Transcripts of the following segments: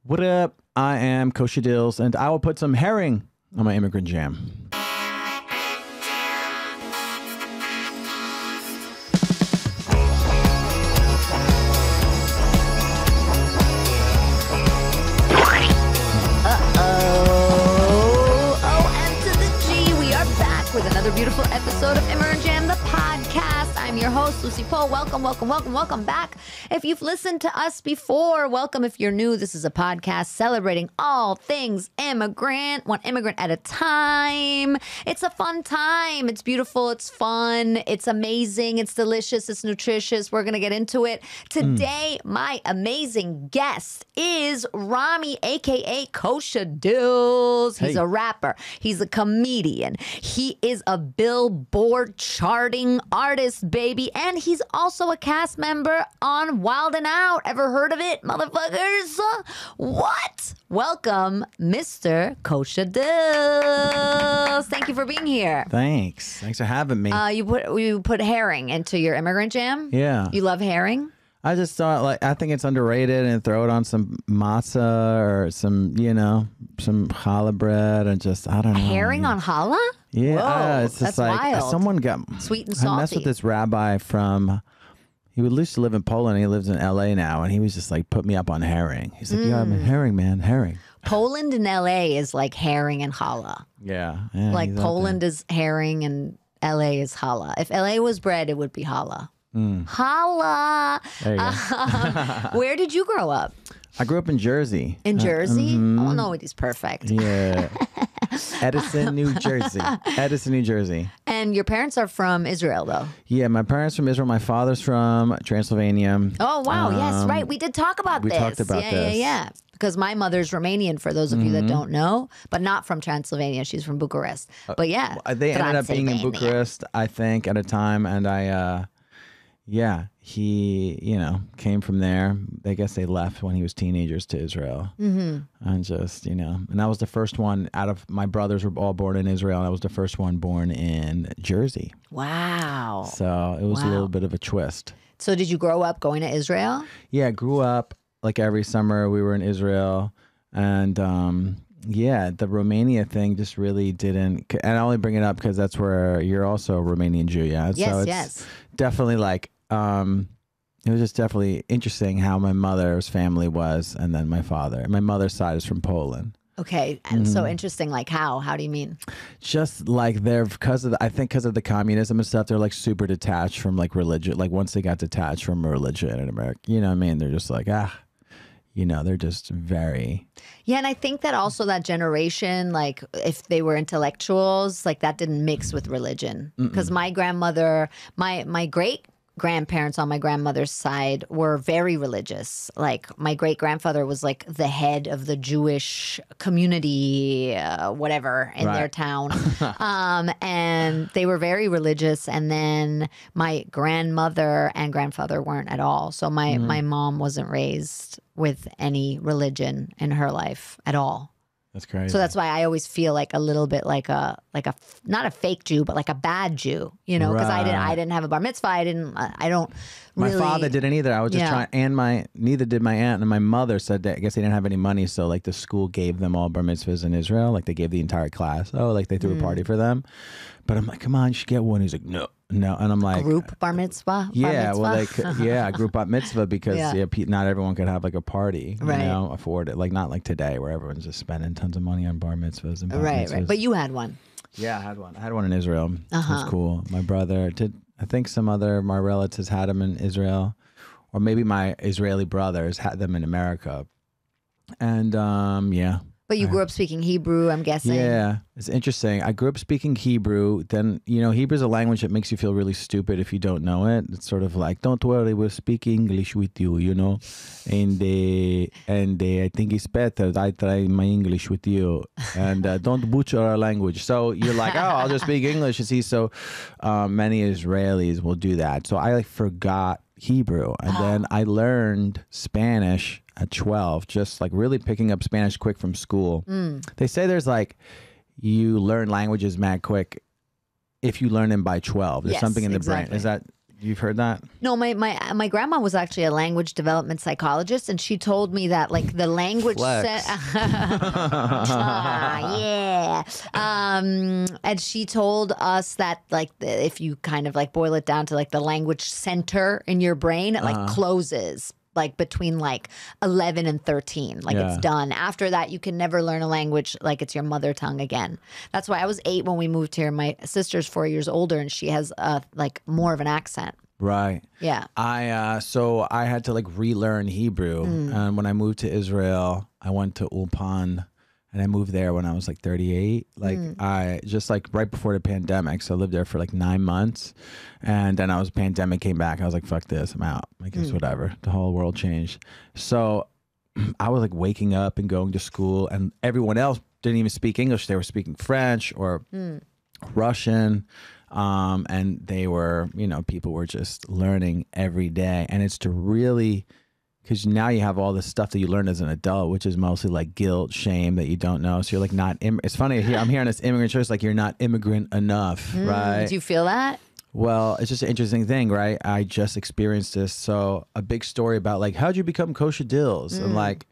What up? I am Kosha Dillz, and I will put some herring on my immigrant jam. With another beautiful episode of Immigrant Jam, the podcast. I'm your host, Lucy Poe. Welcome back. If you've listened to us before, welcome. If you're new, this is a podcast celebrating all things immigrant, one immigrant at a time. It's a fun time. It's beautiful. It's fun. It's amazing. It's delicious. It's nutritious. We're going to get into it. Today, my amazing guest is Rami, a.k.a. Kosha Dillz. He's a rapper. He's a comedian. He is a Billboard charting artist, baby. And he's also a cast member on Wild 'N Out. Ever heard of it, motherfuckers? What? Welcome, Mr. Kosha Dillz. Thank you for being here. Thanks for having me. You put herring into your immigrant jam? Yeah. You love herring? I just thought, I think it's underrated, and throw it on some matzah or some challah bread, and I don't know. Herring on challah? Yeah, Whoa, it's just that's wild. Someone got sweet and salty. I messed with this rabbi he used to live in Poland. He lives in LA now, and he was just put me up on herring. He's like, yeah, I'm a herring, man, herring. Poland and LA is like herring and challah. Yeah. Poland is herring and LA is challah. If LA was bread, it would be challah. Challah. There you go. Where did you grow up? I grew up in Jersey. In Jersey? Oh, no, it is perfect. Yeah. Edison, New Jersey. And your parents are from Israel, though? Yeah, my parents from Israel. My father's from Transylvania. Oh, wow. Yes, right. We did talk about this. We talked about this. Yeah. Because my mother's Romanian, for those of you that don't know, but not from Transylvania. She's from Bucharest. But yeah. They ended up being in Bucharest, I think, at a time. And he, came from there. I guess they left when he was teenagers to Israel. And and I was the first one out of my brothers were all born in Israel. And I was the first one born in Jersey. Wow. So it was a little bit of a twist. So did you grow up going to Israel? Yeah, I grew up every summer we were in Israel. And the Romania thing just really didn't. And I only bring it up because that's where you're also a Romanian Jew. Yeah. Yes, so it's definitely it was just definitely interesting how my mother's family was, and then my father. My mother's side is from Poland. Okay, and so interesting. Like how? How do you mean? Just they're because of the communism and stuff. They're super detached from religion. Once they got detached from religion in America, you know what I mean? They're just they're just very. Yeah, and I think that also that generation, if they were intellectuals, that didn't mix with religion. Because my grandmother, my great grandparents on my grandmother's side were very religious. My great grandfather was the head of the Jewish community, whatever, in their town. And they were very religious. And then my grandmother and grandfather weren't at all. So my mom wasn't raised with any religion in her life at all. That's crazy. So that's why I always feel a little bit like a not a fake Jew, but a bad Jew, because I didn't have a bar mitzvah. I don't really. My father didn't either. I was just trying, and neither did my aunt. And my mother said that I guess they didn't have any money, so the school gave them all bar mitzvahs in Israel. They gave the entire class. Oh, they threw a party for them. But I'm like, come on, you should get one. He's like, no. And I'm like, group bar mitzvah. Yeah, group bar mitzvah because not everyone could have a party, afford it. Not like today where everyone's just spending tons of money on bar mitzvahs and bar mitzvahs. Right. But you had one. Yeah, I had one. I had one in Israel. It was cool. My brother did. I think some other my relatives had them in Israel, or maybe my Israeli brothers had them in America. And But you grew up speaking Hebrew, I'm guessing. Yeah, it's interesting. I grew up speaking Hebrew. Then, Hebrew is a language that makes you feel really stupid if you don't know it. It's sort of don't worry, we'll speak English with you, And I think it's better that I try my English with you. And don't butcher our language. So you're like, oh, I'll just speak English. You see, so many Israelis will do that. So I forgot Hebrew. And then I learned Spanish at 12, just really picking up Spanish quick from school. They say there's you learn languages mad quick if you learn them by 12. There's something in the brain. Is that You've heard that? No, my grandma was actually a language development psychologist, and she told me that like the language Flex. yeah. And she told us that like if you kind of like boil it down to like the language center in your brain, it like closes like between like 11 and 13, like it's done. After that, you can never learn a language like it's your mother tongue again. That's why I was 8 when we moved here. My sister's 4 years older, and she has like more of an accent. Right. Yeah. So I had to like relearn Hebrew, and when I moved to Israel, I went to Ulpan, and I moved there when I was like 38. Like I just like right before the pandemic, so I lived there for like 9 months, and then pandemic came back. I was like, fuck this, I'm out. I guess whatever. The whole world changed. So I was like waking up and going to school, and everyone else didn't even speak English. They were speaking French or Russian. And they were, people were just learning every day. And it's to really, because now you have all this stuff that you learn as an adult, which is mostly like guilt, shame that you don't know. So you're like not, it's funny, I'm hearing this immigrant choice, like you're not immigrant enough, right? Do you feel that? Well, it's just an interesting thing, right? I just experienced this. So a big story about like, how'd you become Kosha Dillz? And like,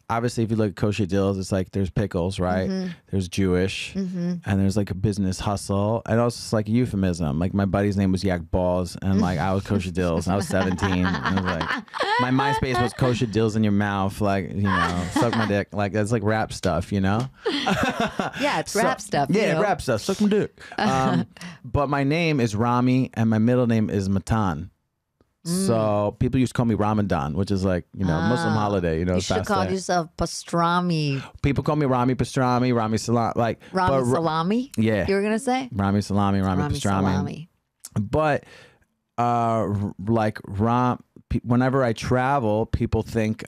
obviously, if you look at Kosha Dillz, it's like there's pickles, right? There's Jewish, and there's like a business hustle, and also it's like a euphemism. Like my buddy's name was Yak Balls, and like I was Kosha Dillz, and I was 17. And I was like, my MySpace was Kosha Dillz in your mouth, like suck my dick, like that's like rap stuff, Yeah, it's rap stuff. Yeah, rap stuff, suck my dick. But my name is Rami, and my middle name is Matan. So people used to call me Ramadan, which is like, Muslim holiday, You should have called yourself Pastrami. People call me Rami Pastrami, Rami Salami. Like, Rami Salami? Yeah. You were going to say? Rami Salami, Rami Pastrami. Salami. But whenever I travel, people think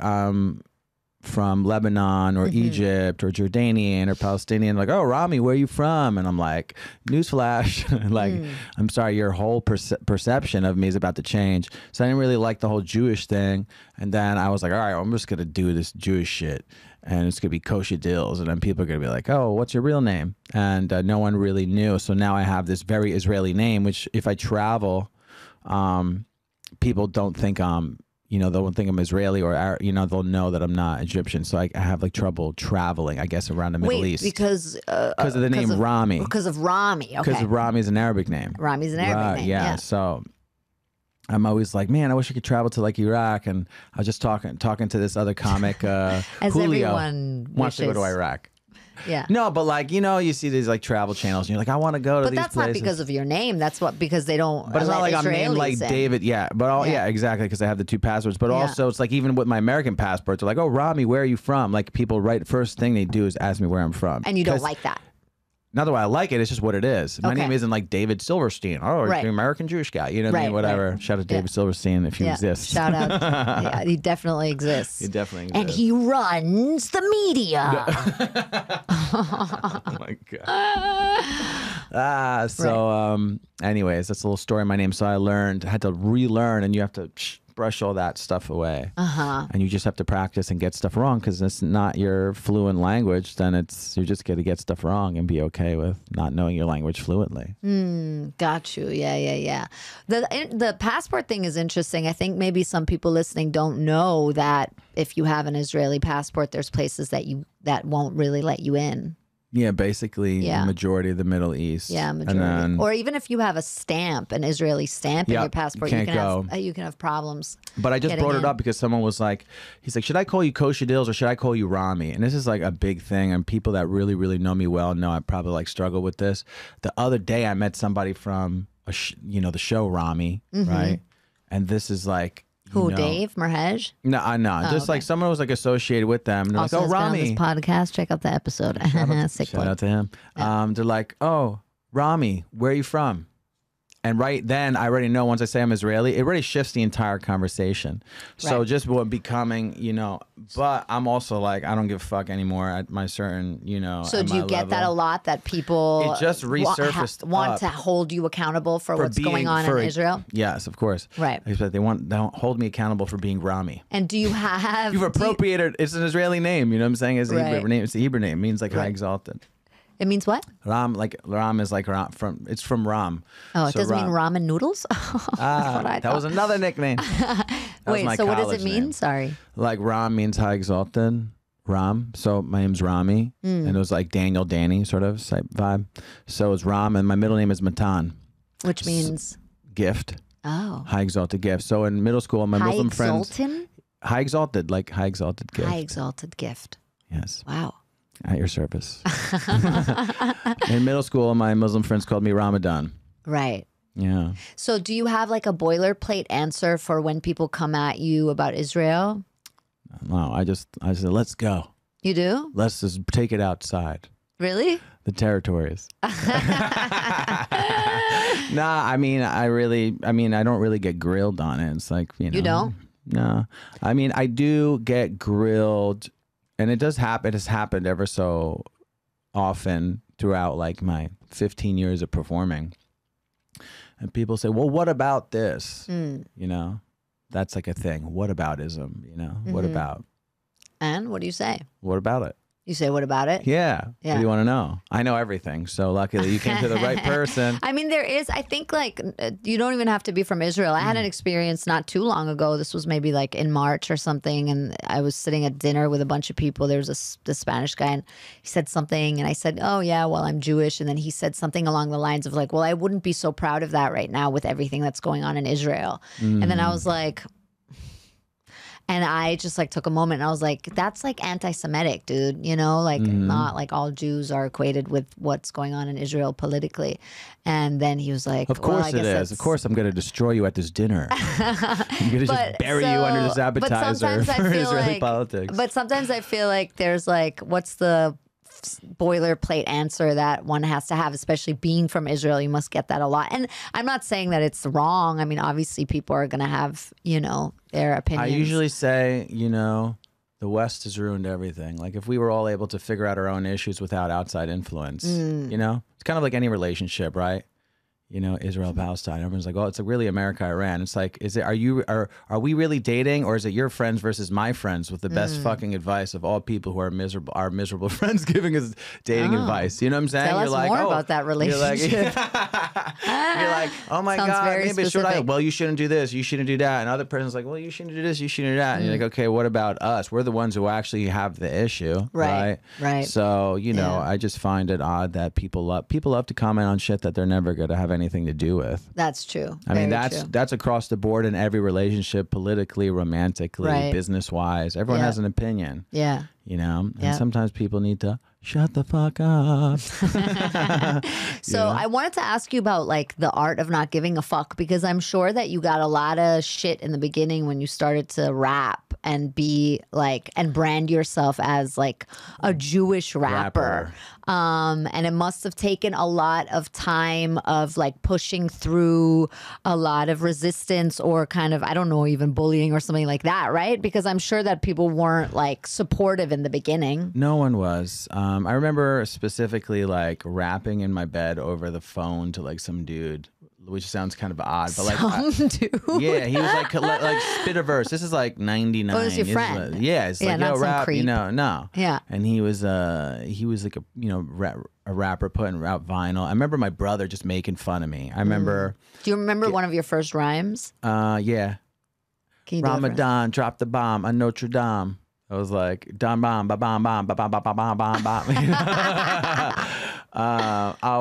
from Lebanon or Egypt or Jordanian or Palestinian, like, oh, Rami, where are you from? And I'm like, newsflash, like, I'm sorry, your whole perception of me is about to change. So I didn't really like the whole Jewish thing. And then I was like, all right, I'm just going to do this Jewish shit. And it's going to be Kosha Dillz. And then people are going to be like, oh, what's your real name? And no one really knew. So now I have this very Israeli name, which if I travel, people don't think they'll think I'm Israeli or, they'll know that I'm not Egyptian. So I have like trouble traveling, I guess, around the Middle East. Because of the name Rami. Because of Rami, okay. Because Rami is an Arabic name. Rami's an Arabic name, yeah. So I'm always like, man, I wish I could travel to like Iraq. And I was just talking to this other comic, As Julio, everyone wants to go to Iraq. Yeah. No, but like, you see these like travel channels and you're like, I want to go to these places. But that's not because of your name. That's because they don't. But it's not like Israelis I'm named like David. Yeah. But yeah, exactly. Because I have the 2 passports. But also it's like even with my American passports, they're like, oh, Rami, where are you from? Like people first thing they do is ask me where I'm from. And you don't like that. Not that I like it, it's just what it is. My name isn't like David Silverstein. Oh, you're an American Jewish guy. You know what I mean? Whatever. Right. Shout out to David Silverstein if he exists. Shout out. Yeah, he definitely exists. He definitely exists. And he runs the media. Oh my God. Anyways, that's a little story of my name. So I had to relearn, and you have to brush all that stuff away. And you just have to practice and get stuff wrong because it's not your fluent language. Then you're just going to get stuff wrong and be okay with not knowing your language fluently. Got you. Yeah. The passport thing is interesting. I think maybe some people listening don't know that if you have an Israeli passport, there's places that won't really let you in. Yeah, basically the majority of the Middle East. Yeah, majority. Or even if you have a stamp, an Israeli stamp in your passport, you can have problems. But I just brought it up because someone was like, he's like, should I call you Kosha Dillz or should I call you Rami? And this is like a big thing, and people that really, really know me well know I probably like struggle with this. The other day I met somebody from the show Rami, right? And this is like, who, Dave Merhej? No, just like someone was like associated with them. And they're also like, oh, Rami. Been on this podcast. Check out the episode. Shout out to him. Yeah. They're like, oh, Rami, where are you from? And right then, I already know once I say I'm Israeli, it already shifts the entire conversation. So just becoming, but I'm also like, I don't give a fuck anymore at my certain, So do you get that a lot, that people it just resurfaced want to hold you accountable for what's going on in Israel? Yes, of course. Right. They don't hold me accountable for being Rami. And do you have... You've appropriated, it's an Israeli name, you know what I'm saying? It's a Hebrew name. It's a Hebrew name. It means like high exalted. It means what? Ram is like Ram it's from Ram. Oh, it doesn't mean ramen noodles? That was another nickname. Wait, so what does it mean? Name. Sorry. Like Ram means high exalted. Ram. So my name's Rami. And it was like Daniel, Danny sort of type vibe. So it's Ram, and my middle name is Matan. Which means? Gift. Oh. High exalted gift. So in middle school, my Muslim friends. High exalted, like high exalted gift. High exalted gift. Yes. Wow. At your service. In middle school, my Muslim friends called me Ramadan. Right. Yeah. So do you have like a boilerplate answer for when people come at you about Israel? No, I said, let's go. You do? Let's just take it outside. Really? The territories. Nah, I mean, I don't really get grilled on it. It's like, you know. You don't? No. I mean, I do get grilled. And it does happen. It has happened ever so often throughout like my 15 years of performing. And people say, well, what about this? You know, that's like a thing. What aboutism? You know, what about? And what do you say? What about it? You say, what about it? Yeah. What do you want to know? I know everything. So luckily you came to the right person. I mean, I think like you don't even have to be from Israel. I had an experience not too long ago. This was maybe like in March or something. And I was sitting at dinner with a bunch of people. There was this Spanish guy and he said something. And I said, oh yeah, well, I'm Jewish. And then he said something along the lines of like, well, I wouldn't be so proud of that right now with everything that's going on in Israel. And then I was like, and I just like took a moment and I was like, that's like anti-Semitic, dude. You know, like not like all Jews are equated with what's going on in Israel politically. And then he was like, of course it is. Of course I'm going to destroy you at this dinner. I'm going to just bury you under this appetizer for Israeli politics. But sometimes I feel like there's like, what's the boilerplate answer that one has to have, especially being from Israel? You must get that a lot. And I'm not saying that it's wrong. I mean, obviously people are going to have, you know, their opinions. I usually say, you know, the West has ruined everything. Like if we were all able to figure out our own issues without outside influence, you know, it's kind of like any relationship, right? You know, Israel, Palestine. Everyone's like, oh, it's like really America, Iran. It's like, are we really dating, or is it your friends versus my friends with the best fucking advice of all people who are miserable friends giving us dating advice? You know what I'm saying? Tell us more about that relationship. You're like, oh my God, maybe should I? Well, you shouldn't do this. You shouldn't do that. And other person's like, well, you shouldn't do this. You shouldn't do that. And you're like, okay, what about us? We're the ones who actually have the issue, right? So, you know, I just find it odd that people love to comment on shit that they're never going to have anything to do with. That's true. I mean, that's across the board in every relationship, politically, romantically, business wise. Everyone has an opinion. Yeah. You know, and sometimes people need to shut the fuck up. So I wanted to ask you about like the art of not giving a fuck, because I'm sure that you got a lot of shit in the beginning when you started to rap and be like, and brand yourself as like a Jewish rapper. And it must have taken a lot of time of like pushing through a lot of resistance or kind of, I don't know, even bullying or something like that, right? Because I'm sure that people weren't like supportive in the beginning. No one was. I remember specifically like rapping in my bed over the phone to like some dude, which sounds kind of odd, but like dude. Yeah, he was like spit a verse. This is like 99. Oh, it was your friend. Yeah, it's like, yo, rap, creep. you know, no. Yeah. And he was like a, you know, a rapper putting out vinyl. I remember my brother just making fun of me. I remember. Do you remember one of your first rhymes? Yeah. Can you Ramadan dropped the bomb on Notre Dame. I was like, dam bam ba bam bam ba bam ba bam bam bam bam.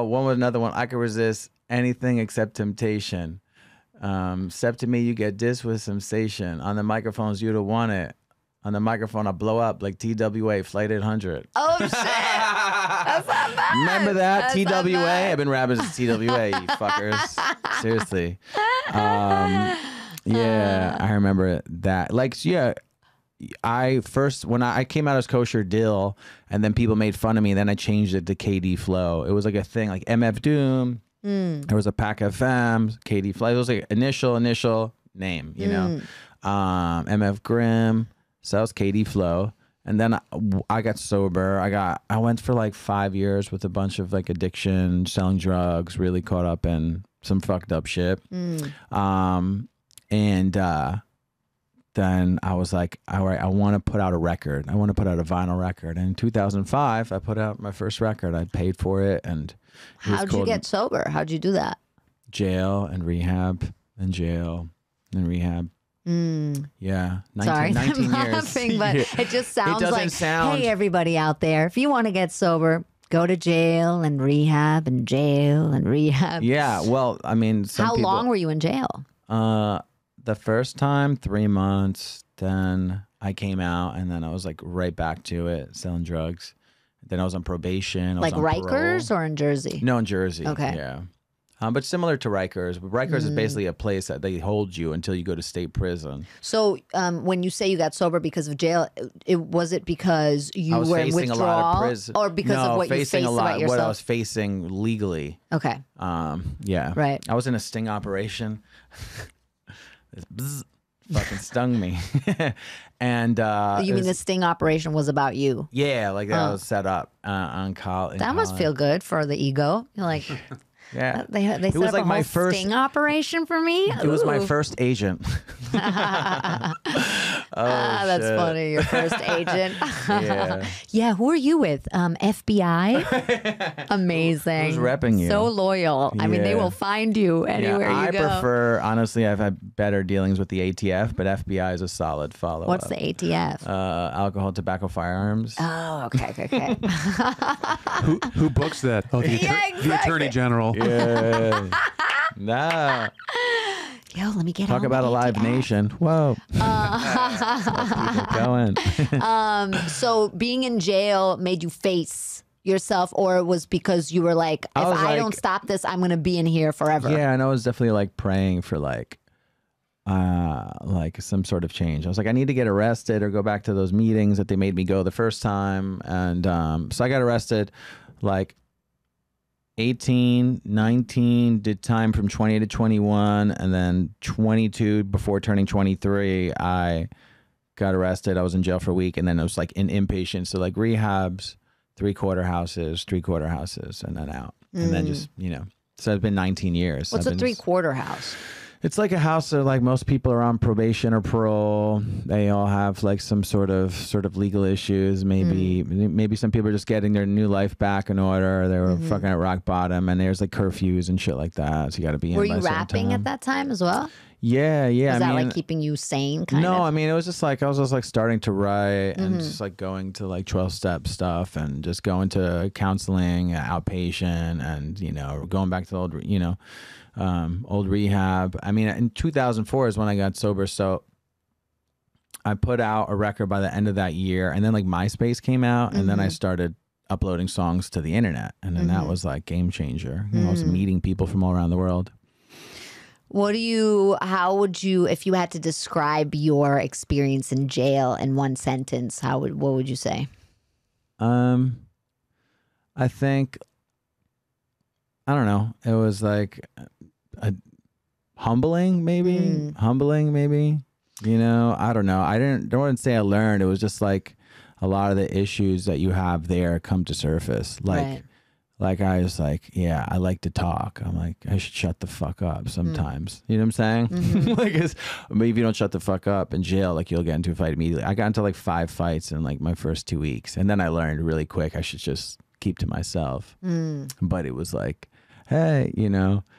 One with another one. I could resist anything except temptation. Step to me, you get dissed with sensation. On the microphones, you don't want it. On the microphone, I blow up like TWA Flight 800. Oh shit! That's not bad. Remember that? TWA? I've been rapping as TWA, you fuckers. Seriously. Yeah, I remember that. Like, yeah. When I came out as Kosha Dillz, and then people made fun of me, then I changed it to KD Flow. It was like a thing, like MF Doom. There was a Pac FM, KD Flow. It was like initial name, you know. MF Grimm. So that was KD Flow. And then I got sober. I went for like 5 years with a bunch of like addiction, selling drugs, really caught up in some fucked up shit. then I was like, all right, I want to put out a record. I want to put out a vinyl record. And in 2005, I put out my first record. I paid for it. And it was How'd you get sober? How'd you do that? Jail and rehab and jail and rehab. Yeah. 19 I'm years. laughing, but it just sounds like, sound... hey, everybody out there, if you want to get sober, go to jail and rehab and jail and rehab. Yeah. Well, I mean, how long were you in jail? The first time, 3 months. Then I came out, and then I was like right back to it, selling drugs. Then I was on probation. Like Rikers or in Jersey? No, in Jersey. Okay. Yeah. But similar to Rikers. Rikers is basically a place that they hold you until you go to state prison. So when you say you got sober because of jail, was it because you were in withdrawal, a lot of prison. Or because of what you faced about yourself? What I was facing legally. Okay. Yeah. Right. I was in a sting operation. This fucking stung me. And you mean the sting operation was about you? Yeah, like that was set up on college. That must feel good for the ego. You're like, yeah, they set was up like a my whole first sting operation for me. It was my first agent. That's funny. Your first agent. Yeah. Yeah. Who are you with? FBI. Amazing. Who's repping you? So loyal. I mean, they will find you anywhere you go. I prefer, honestly, I've had better dealings with the ATF, but FBI is a solid follow-up. What's the ATF? Alcohol, tobacco, firearms. Oh, okay. Who books that? Oh, the Attorney General. Yeah. Nah. Yo, let me get Talk about a live nation. Whoa. Keep going. So being in jail made you face yourself, or it was because you were like, if I don't stop this, I'm going to be in here forever? Yeah, and I was definitely like praying for like some sort of change. I was like, I need to get arrested or go back to those meetings that they made me go the first time. And so I got arrested like 18, 19, did time from 20 to 21, and then 22 before turning 23, I got arrested. I was in jail for a week, and then it was like in inpatient. So like rehabs, three-quarter houses, and then out. And then just, so it's been 19 years. What's a three-quarter house? It's like a house that like most people are on probation or parole. They all have like some sort of legal issues. Maybe some people are just getting their new life back in order. They were fucking at rock bottom, and there's like curfews and shit like that. So you got to be in. Were you rapping at that time as well? Yeah. Was that like keeping you sane? No, I mean it was just like I was just like starting to write and just like going to like 12-step stuff and just going to counseling, outpatient, and going back to the old old rehab. I mean, in 2004 is when I got sober. So I put out a record by the end of that year, and then like MySpace came out, and then I started uploading songs to the internet, and then that was like game changer. I was meeting people from all around the world. How would you, if you had to describe your experience in jail in one sentence, what would you say? I think, I don't know. It was like humbling, maybe. Humbling, maybe. I don't know. Don't want to say I learned. It was just like a lot of the issues that you have there come to surface. Like I was like, yeah, I like to talk. I'm like, I should shut the fuck up sometimes. You know what I'm saying? Like, maybe if you don't shut the fuck up in jail, like you'll get into a fight immediately. I got into like 5 fights in like my first 2 weeks, and then I learned really quick I should just keep to myself. But it was like, hey,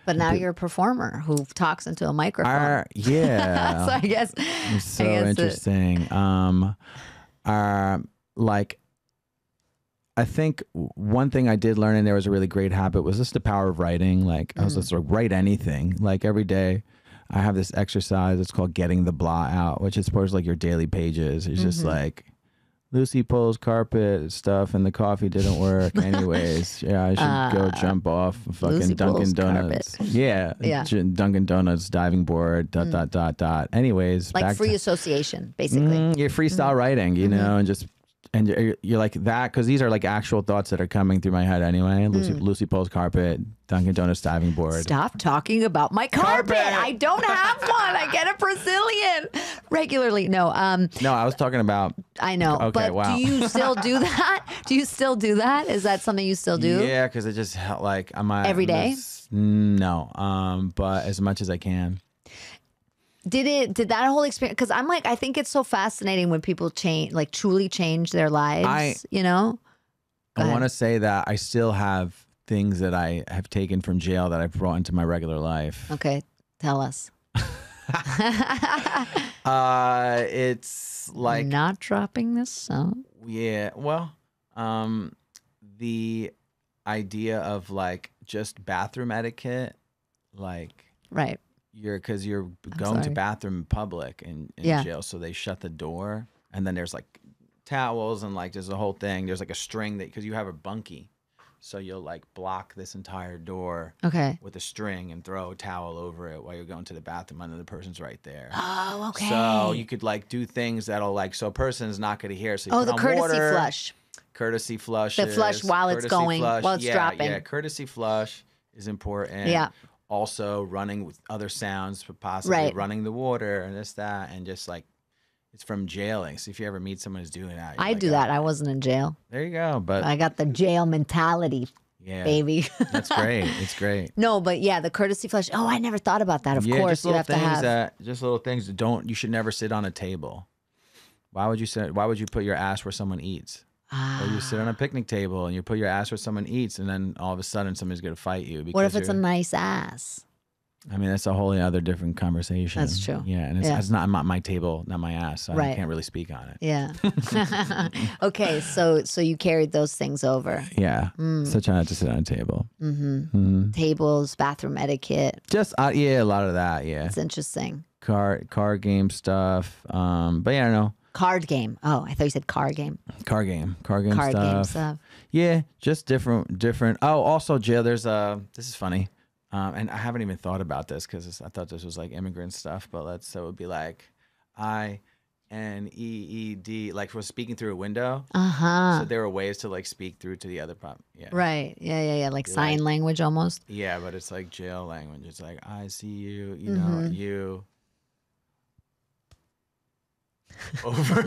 But now you're a performer who talks into a microphone. Yeah. So I guess it's so interesting. Like, I think one thing I did learn in there was a really great habit was just the power of writing. Like I was just like, write anything. Like every day I have this exercise. It's called getting the blah out, which is supposed to like your daily pages. It's just like Lucy pulls carpet stuff and the coffee didn't work. Anyways, yeah, I should go jump off fucking Lucy Dunkin' Donuts. Carpet. Yeah. Dunkin' Donuts diving board, ... Anyways. Like free association, basically. You're freestyle writing, and you're like that, because these are like actual thoughts that are coming through my head anyway. Lucy pulls carpet, Dunkin' Donuts diving board. Stop talking about my carpet. I don't have one. I get a Brazilian regularly. No, I was talking about. I know. Okay, but wow. Do you still do that? Do you still do that? Is that something you still do? Yeah, because it just like every day. No, but as much as I can. Did that whole experience? Because I'm like, I think it's so fascinating when people change, like truly change their lives. You know. I want to say that I still have things that I have taken from jail that I've brought into my regular life. Okay, tell us. It's like not dropping this song. Yeah, well, the idea of like just bathroom etiquette, like right, because you're going to bathroom in public in jail, so they shut the door, and then there's like towels and like there's a whole thing. There's like a string that because you have a bunkie. So you'll like block this entire door with a string and throw a towel over it while you're going to the bathroom and the person's right there. Oh, okay. So you could like do things that'll like, so a person's not going to hear. So you the courtesy flush. Courtesy flush. The flush while it's going, while it's dropping. Yeah, courtesy flush is important. Yeah. Also running with other sounds, possibly running the water and this, that, and just like, it's from jailing. So if you ever meet someone who's doing that, I do that. I wasn't in jail. There you go. But I got the jail mentality. Yeah, baby. That's great. It's great. No, but yeah, the courtesy flush. Oh, I never thought about that. Of course, you have to have just little things that don't. You should never sit on a table. Why would you sit? Why would you put your ass where someone eats? Or you sit on a picnic table and you put your ass where someone eats, and then all of a sudden somebody's gonna fight you. What if it's a nice ass? I mean, that's a whole other different conversation. That's true. Yeah, and it's not my table, not my ass, so I can't really speak on it. Yeah. Okay, so you carried those things over. Yeah. So try not to sit on a table. Tables, bathroom etiquette. Just a lot of that. Yeah. It's interesting. Card game stuff. But yeah, I don't know. Card game. Oh, I thought you said car game. Card game stuff. Yeah, just different. Oh, also jail. There's this is funny. And I haven't even thought about this because I thought this was like immigrant stuff, but so it would be like INEED, like we're speaking through a window. So there were ways to like speak through to the other part. Yeah. Right. Yeah. Like sign language almost. Yeah, but it's like jail language. It's like I see you, you know, you. Over.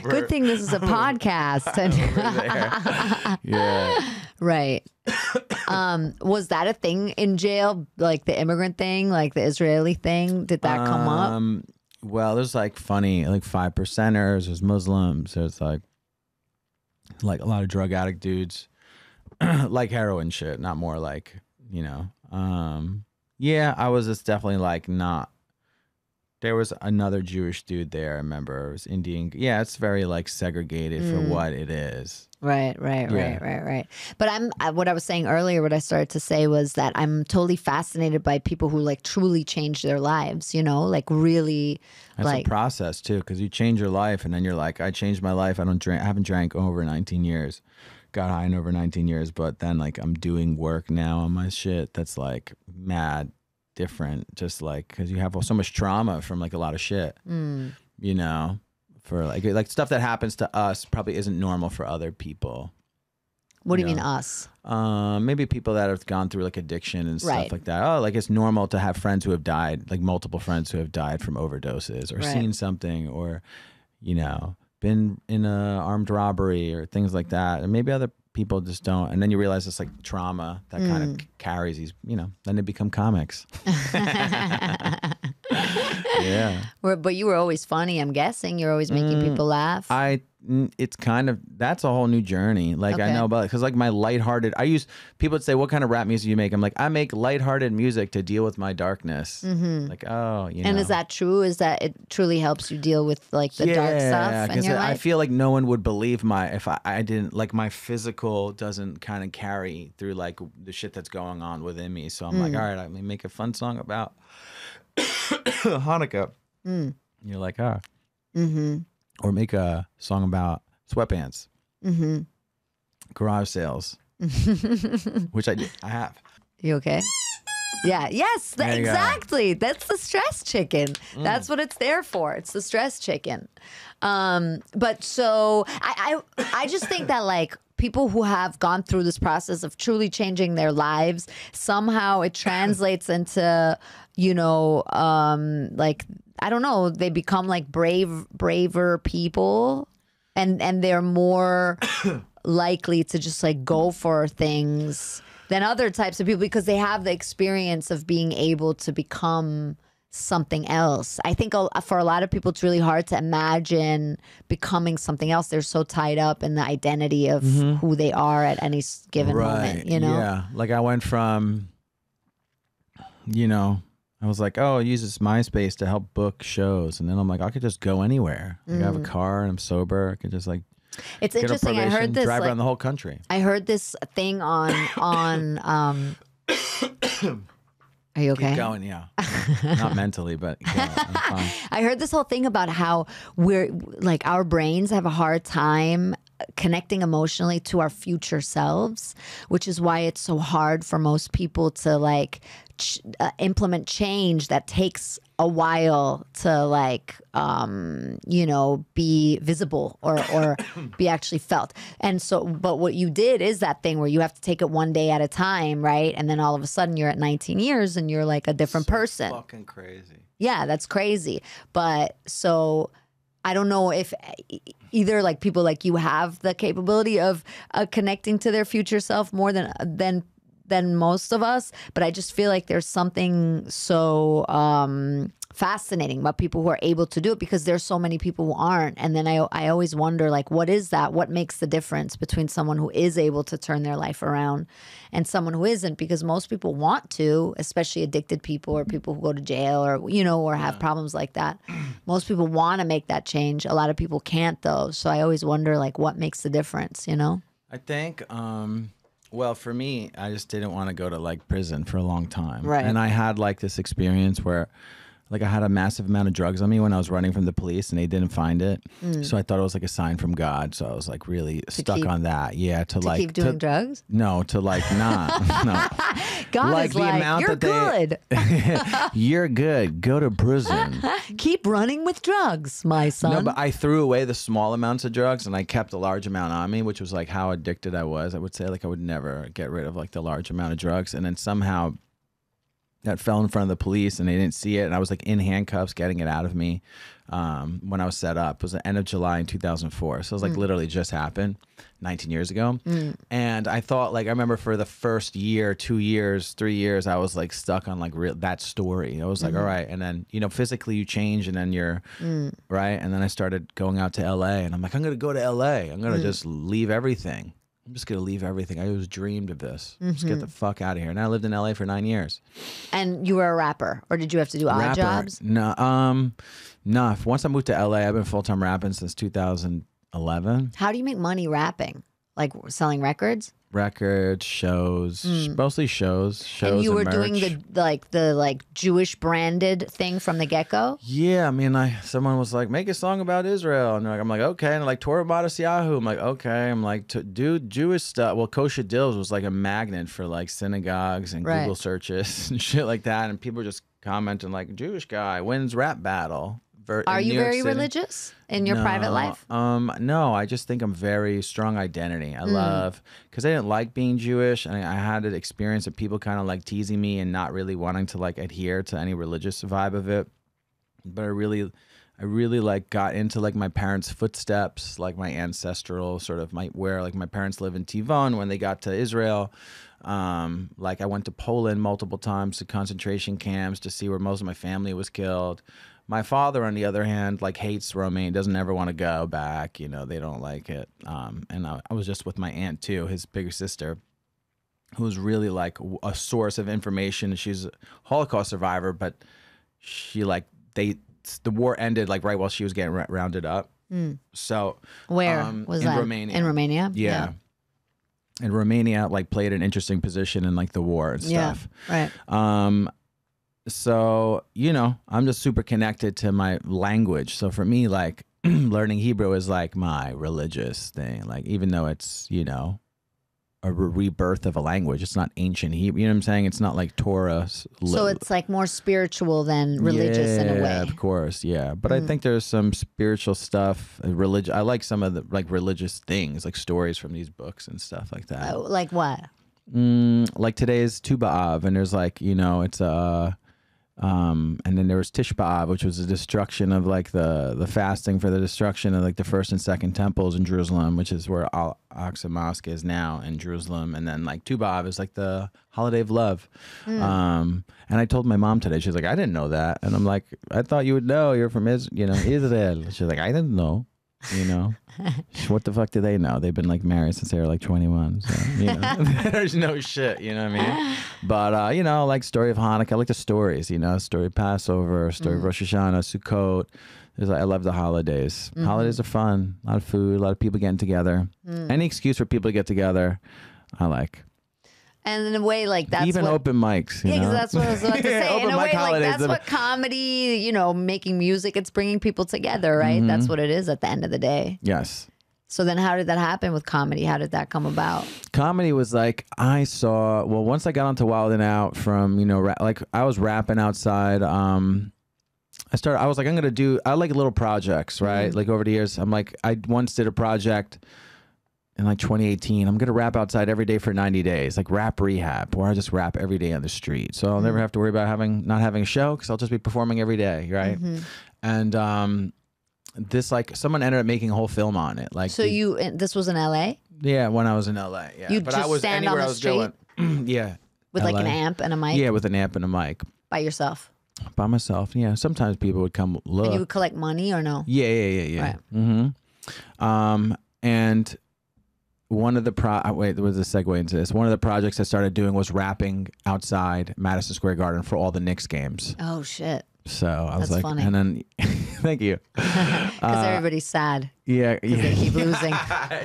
Good thing this is a podcast. Yeah. Right. Was that a thing in jail? Like the immigrant thing, like the Israeli thing? Did that come up? Well, there's like funny, like 5%ers, there's Muslims, there's like a lot of drug addict dudes, like heroin shit, not more like, you know. Yeah, I was just definitely like not. There was another Jewish dude there, I remember. It was Indian. Yeah, it's very like segregated for what it is. Right. But what I was saying earlier, what I started to say was that I'm totally fascinated by people who like truly change their lives, you know, like really. That's like a process too, because you change your life and then you're like, I changed my life. I haven't drank over 19 years. Got high in over 19 years, but then like I'm doing work now on my shit that's like mad different, just like because you have so much trauma from like a lot of shit, you know, for like stuff that happens to us probably isn't normal for other people. What do you mean us? Maybe people that have gone through like addiction and stuff like that. Oh, like it's normal to have friends who have died, like multiple friends who have died from overdoses or seen something or, you know, been in a armed robbery or things like that. And maybe other people just don't. And then you realize it's like trauma that kind of carries these, you know, then they become comics. Yeah. But you were always funny, I'm guessing. You're always making people laugh. It's kind of, that's a whole new journey. Like I know about it because like my lighthearted, people would say, what kind of rap music do you make? I'm like, I make lighthearted music to deal with my darkness. Like, oh, you know. And is that true? Is that it truly helps you deal with like the dark stuff in your life? I feel like no one would believe if I didn't, like my physical doesn't kind of carry through like the shit that's going on within me. So I'm like, all right, let me make a fun song about Hanukkah. You're like, or make a song about sweatpants, garage sales, which I have. You okay? Yeah. Yes. Exactly. That's the stress chicken. That's what it's there for. It's the stress chicken. But so I just think that like people who have gone through this process of truly changing their lives, somehow it translates into, you know, like, I don't know, they become like braver people and they're more likely to just like go for things than other types of people because they have the experience of being able to become something else. I think for a lot of people, it's really hard to imagine becoming something else. They're so tied up in the identity of who they are at any given moment, you know? Yeah. Like I went from, you know, I was like, oh, I use this MySpace to help book shows. And then I'm like, I could just go anywhere. Like, I have a car and I'm sober. I could just like, it's interesting. I heard this, drive around the whole country. I heard this thing on are you okay? Keep going, yeah. Not mentally, but yeah, I'm fine. I heard this whole thing about how we're like our brains have a hard time connecting emotionally to our future selves, which is why it's so hard for most people to like implement change that takes a while to like you know, be visible or be actually felt. And so, but what you did is that thing where you have to take it one day at a time, right? And then all of a sudden you're at 19 years and you're like a different person. Fucking crazy. Yeah, that's crazy. But so I don't know if either like people like you have the capability of connecting to their future self more than most of us, but I just feel like there's something so fascinating about people who are able to do it, because there's so many people who aren't. And then I always wonder, like, what is that? What makes the difference between someone who is able to turn their life around and someone who isn't? Because most people want to, especially addicted people or people who go to jail or, you know, or have problems like that. Most people want to make that change. A lot of people can't, though. So I always wonder, like, what makes the difference, you know? I think, well, for me, I just didn't want to go to like prison for a long time. Right. And I had like this experience where like I had a massive amount of drugs on me when I was running from the police and they didn't find it. So I thought it was like a sign from God. So I was like really stuck on that. Yeah. To like keep doing drugs? No, to like not. No. God like is the like, amount you're good. You're good. Go to prison. Keep running with drugs, my son. No, but I threw away the small amounts of drugs and I kept a large amount on me, which was like how addicted I was. I would say like I would never get rid of like the large amount of drugs. And then somehow that fell in front of the police and they didn't see it. And I was like in handcuffs getting it out of me when I was set up. It was the end of July in 2004. So it was like literally just happened 19 years ago. And I thought like, I remember for the first year, 2 years, 3 years, I was like stuck on like that story. I was like, all right. And then, you know, physically you change and then you're right. And then I started going out to LA and I'm like, I'm going to go to LA. I'm going to just leave everything. I'm just going to leave everything. I always dreamed of this. Just get the fuck out of here. And I lived in LA for 9 years. And you were a rapper, or did you have to do odd jobs? No. No. Once I moved to LA, I've been full-time rapping since 2011. How do you make money rapping? Like selling records? Records, shows, mostly shows. And you were merch. doing the Jewish branded thing from the get-go? Yeah, I mean, someone was like, make a song about Israel. And I'm like, okay. And like, Torah Badas Yahoo. I'm like, okay. I'm like, dude, Jewish stuff. Well, Kosha Dillz was like a magnet for like synagogues and Google searches and shit like that. And people were just commenting like, Jewish guy wins rap battle. Are you very religious in your private life? No, I just think I'm very strong identity. I love, because I didn't like being Jewish, and I had an experience of people kind of like teasing me and not really wanting to like adhere to any religious vibe of it. But I really like got into like my parents' footsteps, like my ancestral sort of where like my parents live in Tivon when they got to Israel. Like I went to Poland multiple times to concentration camps to see where most of my family was killed. My father, on the other hand, like hates Romania, doesn't ever want to go back. You know, they don't like it. And I was just with my aunt too, his bigger sister, who was really like a source of information. She's a Holocaust survivor, but she like the war ended like right while she was getting rounded up. So where was in that? Romania. In Romania? Yeah. And Romania like played an interesting position in like the war and stuff. Yeah, right. So, you know, I'm just super connected to my language. So for me, like learning Hebrew is like my religious thing. Like, even though it's, you know, a rebirth of a language, it's not ancient Hebrew. You know what I'm saying? It's not like Torah. So it's like more spiritual than religious in a way. Yeah, of course. Yeah. But I think there's some spiritual stuff. I like some of the like religious things, like stories from these books and stuff like that. Like what? Like today's Tu B'Av, and there's like, you know, it's And then there was Tish B'Av, which was the destruction of like the fasting for the destruction of like the first and second temples in Jerusalem, which is where Al-Aqsa Mosque is now in Jerusalem. And then like Tu B'Av is like the holiday of love. And I told my mom today, she's like, I didn't know that. And I'm like, I thought you would know. You're from Israel. She's like, I didn't know. What the fuck do they know? They've been like married since they were like 21. So, there's no shit, you know what I mean? But, like story of Hanukkah, I like the stories, story of Passover, story of Rosh Hashanah, Sukkot. I love the holidays. Holidays are fun. A lot of food, a lot of people getting together. Any excuse for people to get together, I like. And in a way, like that's even open mics. Yeah, because that's what I was about to say. In a way, like that's what comedy, making music, it's bringing people together, right? That's what it is at the end of the day. Yes. So then how did that happen with comedy? How did that come about? Comedy was like, once I got onto Wild 'N Out from, like I was rapping outside. I was like, I like little projects, right? Like over the years, I'm like, I once did a project in like 2018, I'm going to rap outside every day for 90 days, like rap rehab, where I just rap every day on the street. So I'll never have to worry about not having a show because I'll just be performing every day, right? And this, like, someone ended up making a whole film on it. Like, so this was in LA? Yeah, when I was in LA, yeah. You just stand on the street? Yeah. With LA. like an amp and a mic? Yeah, with an amp and a mic. By yourself? By myself, yeah. Sometimes people would come look. And you would collect money or no? Yeah. Right. And one of the there was a segue into this. One of the projects I started doing was rapping outside Madison Square Garden for all the Knicks games. Oh shit! So I was That's like, funny. and then, thank you. Because everybody's sad. Yeah, they keep losing.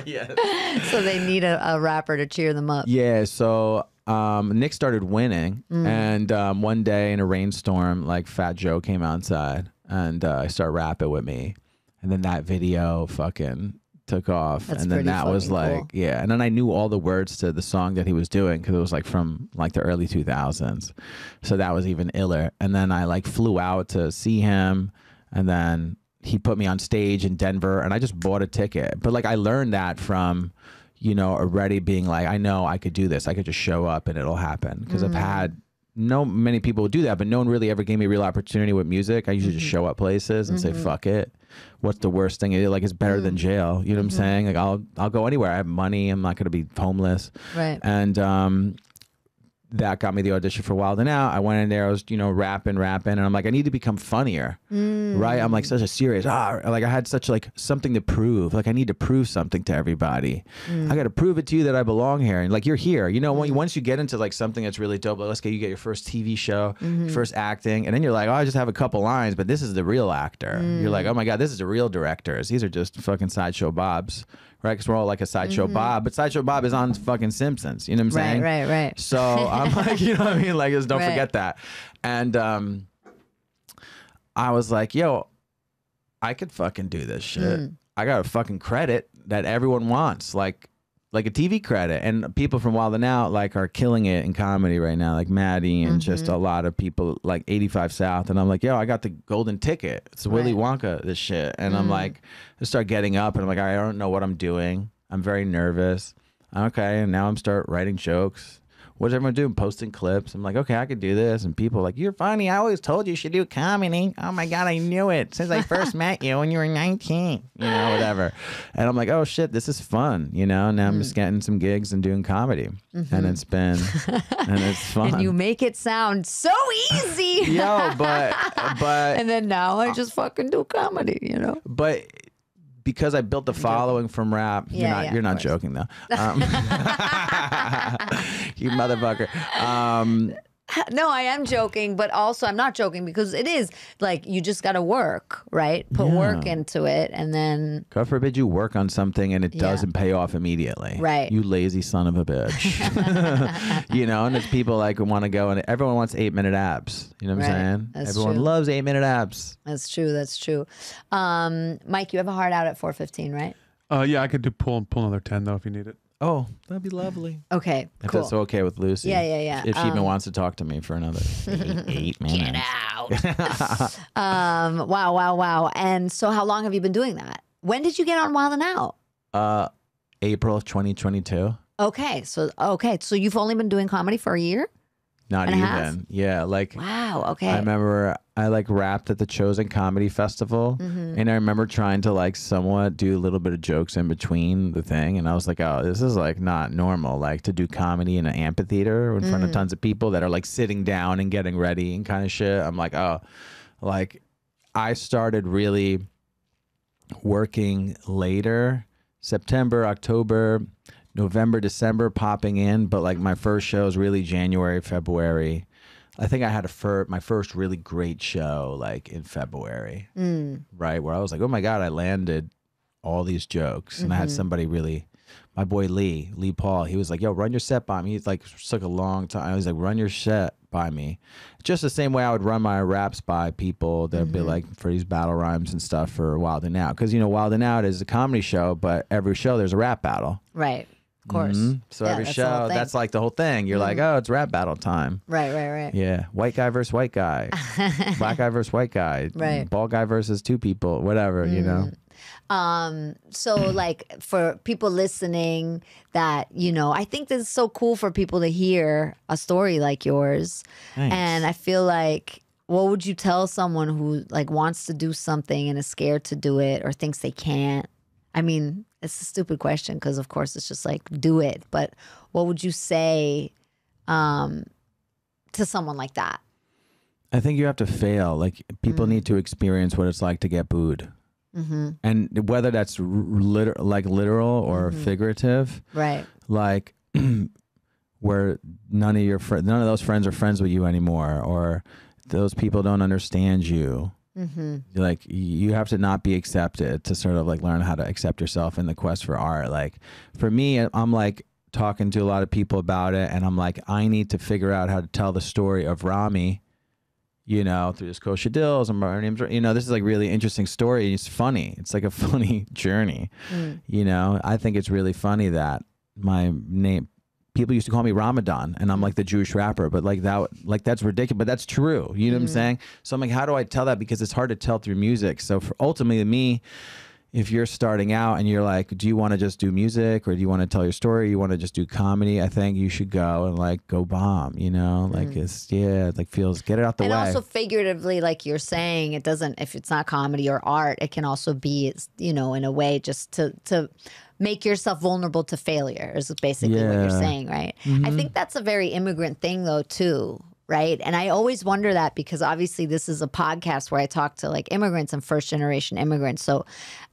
Yes. So they need a rapper to cheer them up. Yeah. So Knicks started winning, and one day in a rainstorm, like Fat Joe came outside and I started rapping with me, and then that video fucking took off. That's and then that was like cool. Yeah, and then I knew all the words to the song that he was doing because it was like from like the early 2000s, so that was even iller. And then I like flew out to see him, and then he put me on stage in Denver, and I just bought a ticket. But like I learned that from already being like, I know I could do this, I could just show up and it'll happen, because I've had many people would do that, but no one really ever gave me a real opportunity with music. I usually just show up places and say, fuck it. What's the worst thing? Like, it's better than jail. You know what I'm saying? Like, I'll go anywhere. I have money. I'm not going to be homeless. Right. And that got me the audition for Wild 'N Out. I went in there. I was, rapping, and I'm like, I need to become funnier, right? I'm like such a serious, like I had such like something to prove. Like I need to prove something to everybody. I got to prove it to you that I belong here, and like you're here. Once you get into like something that's really dope, like let's say you get your first TV show, first acting, and then you're like, I just have a couple lines, but this is the real actor. You're like, oh my god, this is the real directors. These are just fucking sideshow Bobs. Right, because we're all like a Sideshow Bob, but Sideshow Bob is on fucking Simpsons. You know what I'm saying? Right. So I'm like, you know what I mean? Like, just don't forget that. And I was like, yo, I could fucking do this shit. I got a fucking credit that everyone wants, like a TV credit. And people from Wild 'N Out like are killing it in comedy right now, like Maddie and just a lot of people, like 85 South. And I'm like, yo, I got the golden ticket. It's Willy Wonka, this shit. And I'm like, I start getting up and I'm like, I don't know what I'm doing. I'm very nervous. Okay, and now I'm start writing jokes. What's everyone doing? Posting clips. I'm like, okay, I could do this. And people are like, you're funny. I always told you should do comedy. Oh my God, I knew it since I first met you when you were 19, whatever. And I'm like, oh shit, this is fun, Now I'm just getting some gigs and doing comedy. And it's been, and it's fun. And you make it sound so easy. Yo, but. And then now I just fucking do comedy, But. Because I built the following from rap, you're not joking though. You motherfucker. No, I am joking, but also I'm not joking because it is like you just got to work, right? Put work into it, and then God forbid you work on something and it doesn't pay off immediately. Right. You lazy son of a bitch. And there's people like who want to go, and everyone wants 8-minute abs. You know what I'm saying? That's Everyone true. loves 8-minute abs. That's true. Mike, you have a hard out at 4:15, right? Yeah, I could pull another 10 though if you need it. Oh, that'd be lovely. Okay, If cool. that's okay with Lucy. Yeah. If she even wants to talk to me for another 8 minutes. Get out. Wow. And so how long have you been doing that? When did you get on Wild 'N Out? April of 2022. Okay. So you've only been doing comedy for a year? Not And it even. has? Yeah, like Wow. Okay. I remember I like rapped at the Chosen Comedy Festival, and I remember trying to like somewhat do a little bit of jokes in between the thing, and I was like, oh, this is like not normal, like to do comedy in an amphitheater in front of tons of people that are like sitting down and getting ready and kind of shit. I'm like, oh, like I started really working later, September, October, November, December, popping in, but like my first show is really January, February. I think I had my first really great show like in February, right? Where I was like, oh my God, I landed all these jokes. And I had somebody really, my boy Lee Paul, he was like, yo, run your set by me. He's like, took a long time. I was like, run your set by me. Just the same way I would run my raps by people that would be like for these battle rhymes and stuff for Wild 'N Out. Because, you know, Wild 'N Out is a comedy show, but every show there's a rap battle. Right. Of course. So Yeah, every that's the whole show, thing. that's like the whole thing. You're like, oh, it's rap battle time. Right. Yeah. White guy versus white guy. Black guy versus white guy. Right. Bald guy versus two people. Whatever, you know? So like for people listening that, you know, I think this is so cool for people to hear a story like yours. Thanks. And I feel like, what would you tell someone who like wants to do something and is scared to do it or thinks they can't? I mean, it's a stupid question because of course it's just like, do it. But what would you say to someone like that? I think you have to fail. Like people need to experience what it's like to get booed. And whether that's literal or figurative, Right. like where none of those friends are friends with you anymore, or those people don't understand you. Like you have to not be accepted to sort of like learn how to accept yourself in the quest for art. Like for me, I'm like talking to a lot of people about it, and I'm like, I need to figure out how to tell the story of Rami, you know, through this Kosha Dillz, and her name's, you know, this is like really interesting story. It's funny. It's like a funny journey. You know, I think it's really funny that my name, people used to call me Ramadan, and I'm like the Jewish rapper, but like that's ridiculous, but that's true. You know what I'm saying? So I'm like, how do I tell that? Because it's hard to tell through music. So for ultimately me, if you're starting out and you're like, do you want to just do music, or do you want to tell your story? You want to just do comedy? I think you should go and like go bomb, you know, like it's, yeah, like feels, get it out the way. And also figuratively, like you're saying, it doesn't, if it's not comedy or art, it can also be, you know, in a way just to make yourself vulnerable to failure is basically what you're saying, right? I think that's a very immigrant thing though too, right? And I always wonder that because obviously this is a podcast where I talk to like immigrants and first generation immigrants. So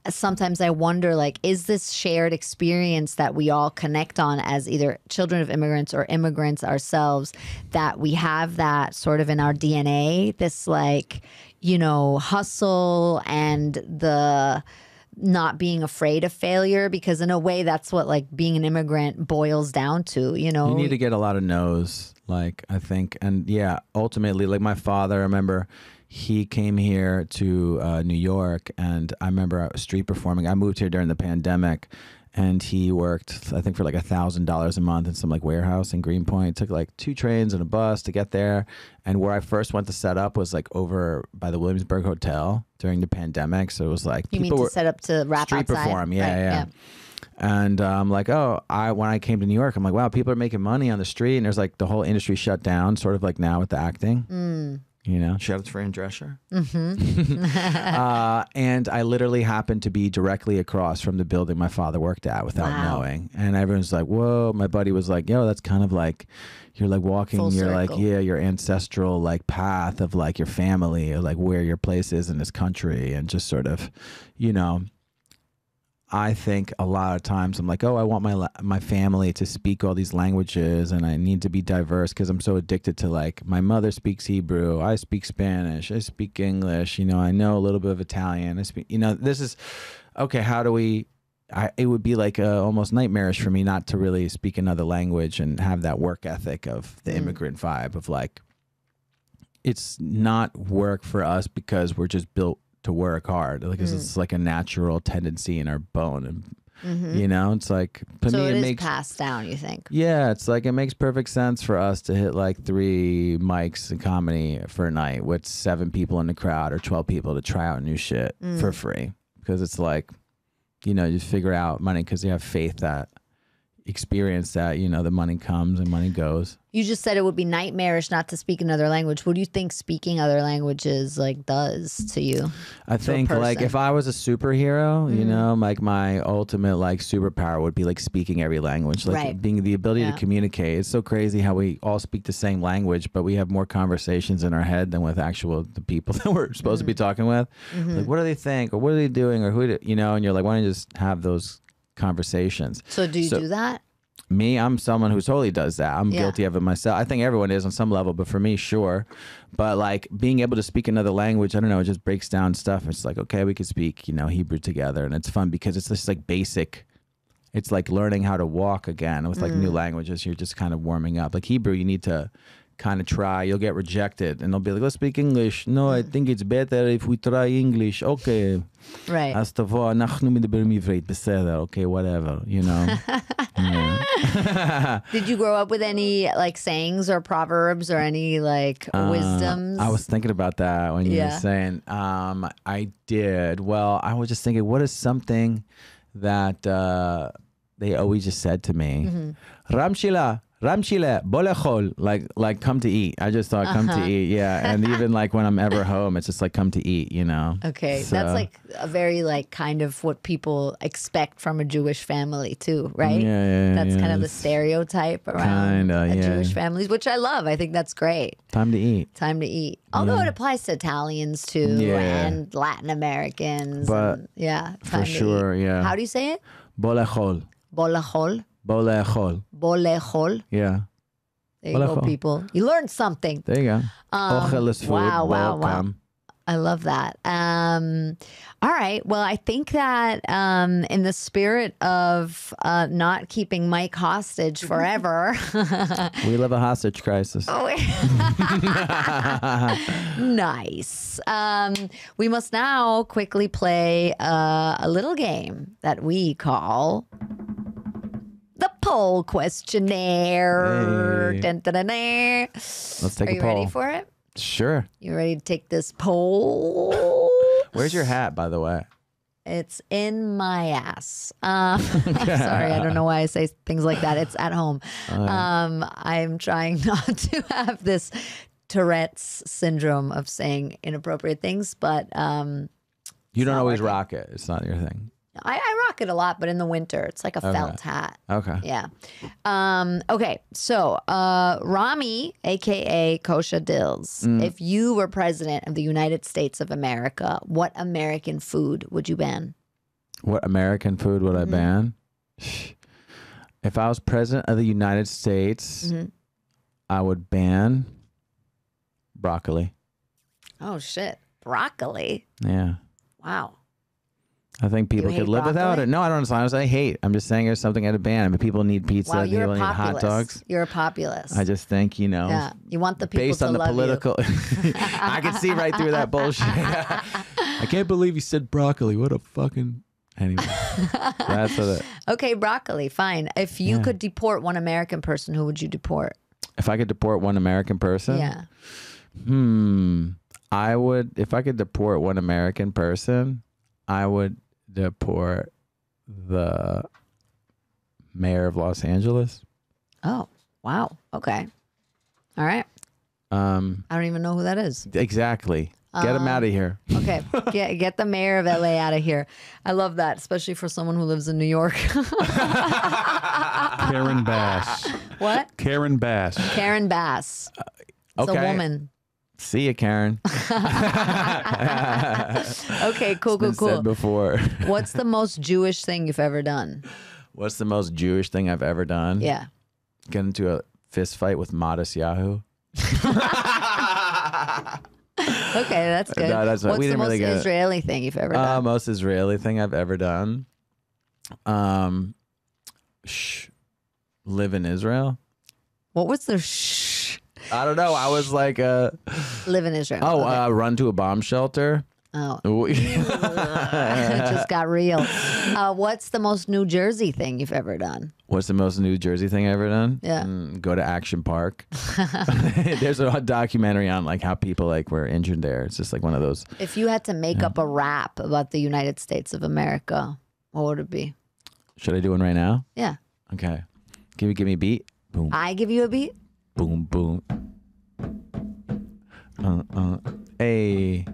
sometimes I wonder, like, is this shared experience that we all connect on as either children of immigrants or immigrants ourselves, that we have that sort of in our DNA, this like, you know, hustle and the not being afraid of failure, because in a way that's what like being an immigrant boils down to, you know. You need to get a lot of no's, like, I think. And yeah, ultimately, like my father, I remember he came here to New York, and I remember I was street performing. I moved here during the pandemic, and he worked, I think, for like $1,000 a month in some like warehouse in Greenpoint. It took like 2 trains and a bus to get there. And where I first went to set up was like over by the Williamsburg Hotel during the pandemic. So it was like you mean to set up to rap street outside? perform, yeah. And I'm like, when I came to New York, I'm like, wow, people are making money on the street, and there's like the whole industry shut down, sort of like now with the acting. You know, shout out to Fran Drescher. And I literally happened to be directly across from the building my father worked at without knowing. And everyone's like, whoa. My buddy was like, yo, that's kind of like, you're like walking, Full you're circle. like, yeah, your ancestral like path of like your family, or like where your place is in this country. And just sort of, you know, I think a lot of times I'm like, oh, I want my family to speak all these languages, and I need to be diverse because I'm so addicted to, like, my mother speaks Hebrew, I speak Spanish, I speak English, you know, I know a little bit of Italian, I speak, you know, this is, okay, how do we, it would be like almost nightmarish for me not to really speak another language and have that work ethic of the immigrant vibe of like, it's not work for us because we're just built to work hard, like it's like a natural tendency in our bone, and you know, it's like to So me it is makes passed down, you think? yeah, it's like it makes perfect sense for us to hit like 3 mics in comedy for a night with 7 people in the crowd or 12 people to try out new shit for free, because it's like, you know, you figure out money because you have faith that experience that, the money comes and money goes. You just said it would be nightmarish not to speak another language. What do you think speaking other languages does to you? I think if I was a superhero, like my ultimate superpower would be speaking every language, being the ability to communicate. It's so crazy how we all speak the same language, but we have more conversations in our head than with the people that we're supposed to be talking with. What do they think, or what are they doing, or and you're like, why don't you just have those conversations? So do you do that? Me, I'm someone who totally does that. I'm guilty of it myself. I think everyone is on some level, but for me, sure. But being able to speak another language, I don't know, it just breaks down stuff. It's okay, we could speak, Hebrew together, and it's fun because it's just basic. It's like learning how to walk again with new languages. You're just kind of warming up. Hebrew, you need to kind of try. You'll get rejected, and they'll be like, let's speak English. No, I think it's better if we try English. Okay. Right. Okay, whatever, Did you grow up with any sayings or proverbs or any wisdoms? I was thinking about that when you were saying. I did. Well, I was just thinking, what is something that they always just said to me? Ramshila, bolechol, like come to eat. I just thought come to eat, yeah. And even when I'm ever home, it's just come to eat, Okay, so, that's a very kind of what people expect from a Jewish family too, right? Yeah. That's kind of the stereotype around Jewish families, which I love. I think that's great. Time to eat. Time to eat. Although it applies to Italians too, and Latin Americans. But time for to sure, eat. yeah. How do you say it? Bolechol. Bolechol. Bolechol. Bolechol. Yeah. There you go, people. You learned something. There you go. Ochel is food. Welcome. I love that. All right. Well, I think that in the spirit of not keeping Mike hostage forever. We live a hostage crisis. Nice. We must now quickly play a little game that we call the poll questionnaire. Hey. Dun, dun, dun, dun. Let's take Are a you poll. ready for it? Sure. You ready to take this poll? Where's your hat, by the way? It's in my ass. Sorry, I don't know why I say things like that. It's at home. I'm trying not to have this Tourette's syndrome of saying inappropriate things, but you don't always rock it. It's not your thing. I rock it a lot, but in the winter, it's like a felt hat. Okay. Yeah. Okay. So, Rami, aka Kosha Dillz, if you were president of the United States of America, what American food would you ban? What American food would I ban? If I was president of the United States, I would ban broccoli. Oh, shit. Broccoli? Yeah. Wow. I think people could live without it. No, I don't understand. I'm just saying there's something at a ban. I mean, people need pizza. Wow, you're people a need populist. hot dogs. You're a populist. I just think, Yeah. You want the people based to on the love political, you. I can see right through that bullshit. I can't believe you said broccoli. What a fucking... Anyway. That's what Okay, broccoli. Fine. If you could deport one American person, who would you deport? If I could deport one American person? Yeah. I would... If I could deport one American person, I would... deport the mayor of Los Angeles. Oh, wow. Okay. All right. I don't even know who that is. Exactly. Get him out of here. Okay. Get the mayor of LA out of here. I love that, especially for someone who lives in New York. Karen Bass. What? Karen Bass. Karen Bass. It's a woman. See ya, Karen. Okay, cool. Said before. What's the most Jewish thing you've ever done? What's the most Jewish thing I've ever done? Yeah. Get into a fist fight with Modest Yahoo. Okay, that's good. No, that's What's we the didn't most really get Israeli thing you've ever done? Most Israeli thing I've ever done. Live in Israel. What was the shh? I don't know. I was like, Live in Israel. Oh, Okay. Run to a bomb shelter. Oh. It just got real. What's the most New Jersey thing you've ever done? What's the most New Jersey thing I ever done? Yeah. Go to Action Park. There's a documentary on how people were injured there. It's just one of those. If you had to make up a rap about the United States of America, what would it be? Should I do one right now? Yeah. Okay. Give me a beat. Boom. I give you a beat. Boom, boom. Hey,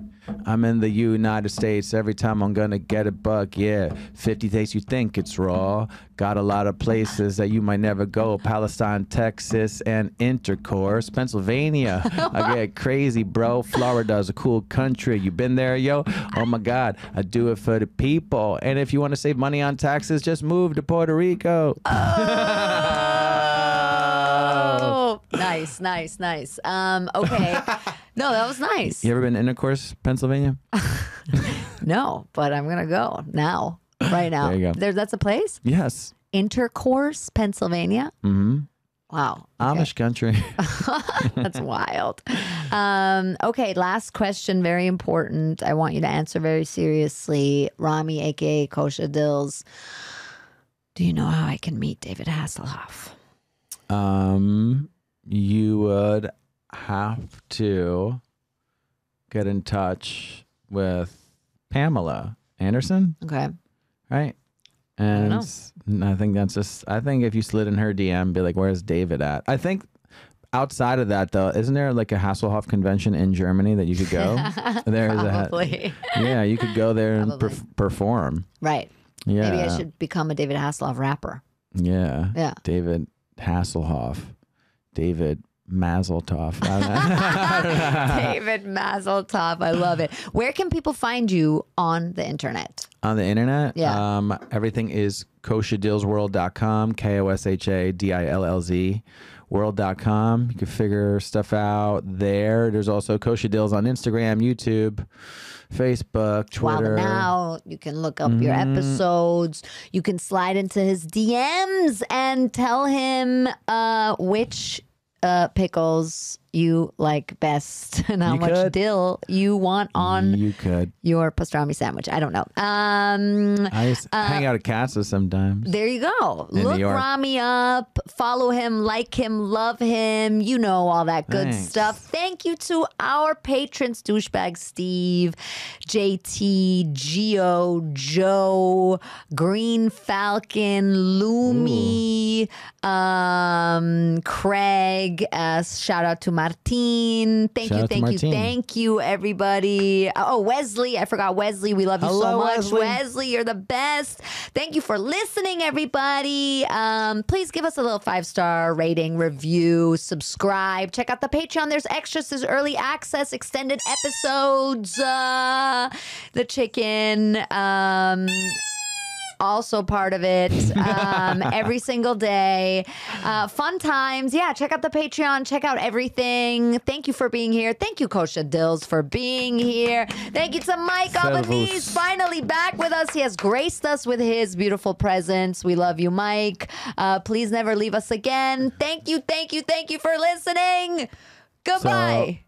I'm in the United States. Every time I'm gonna get a buck, yeah. 50 days you think it's raw. Got a lot of places that you might never go. Palestine, Texas, and intercourse. Pennsylvania, I get crazy, bro. Florida's a cool country. You been there, yo? Oh my God, I do it for the people. And if you want to save money on taxes, just move to Puerto Rico. Oh, nice. Okay. No, that was nice. You ever been to Intercourse, Pennsylvania? No, but I'm going to go now, right now. There you go. That's a place? Yes. Intercourse, Pennsylvania? Mm-hmm. Wow. Okay. Amish country. That's wild. Okay, last question, very important. I want you to answer very seriously. Rami, a.k.a. Kosha Dillz. Do you know how I can meet David Hasselhoff? You would have to get in touch with Pamela Anderson, Okay. right? And I think that's just, I think if you slid in her DM, be like, where's David at? I think outside of that, though, isn't there like a Hasselhoff convention in Germany that you could go? There's Probably. yeah, you could go there and Probably. perform. Right. Yeah. Maybe I should become a David Hasselhoff rapper. Yeah. Yeah. David Hasselhoff. David Mazeltov. David Mazeltov. I love it. Where can people find you on the internet? On the internet? Yeah. Everything is koshadillzworld.com, KOSHADILLZ world.com. You can figure stuff out there. There's also Kosha Dillz on Instagram, YouTube, Facebook, Twitter. Wow, now you can look up your episodes. You can slide into his DMs and tell him which pickles you like best and how much dill you want on your pastrami sandwich. I don't know. I just hang out at Casa sometimes. There you go. In Look New York. Rami up, follow him, like him, love him. You know all that good Thanks. stuff. Thank you to our patrons, Douchebag Steve, JT, Geo, Joe, Green Falcon, Lumi, Craig. Shout out to Martin. Thank you, everybody. Oh, Wesley. I forgot Wesley. We love you so much. Wesley, you're the best. Thank you for listening, everybody. Please give us a little 5-star rating, review, subscribe. Check out the Patreon. There's extras. There's early access, extended episodes. The chicken. Also part of it every single day. Fun times. Yeah, check out the Patreon. Check out everything. Thank you for being here. Thank you, Kosha Dillz, for being here. Thank you to Mike Albanese, finally back with us. He has graced us with his beautiful presence. We love you, Mike. Please never leave us again. Thank you for listening. Goodbye.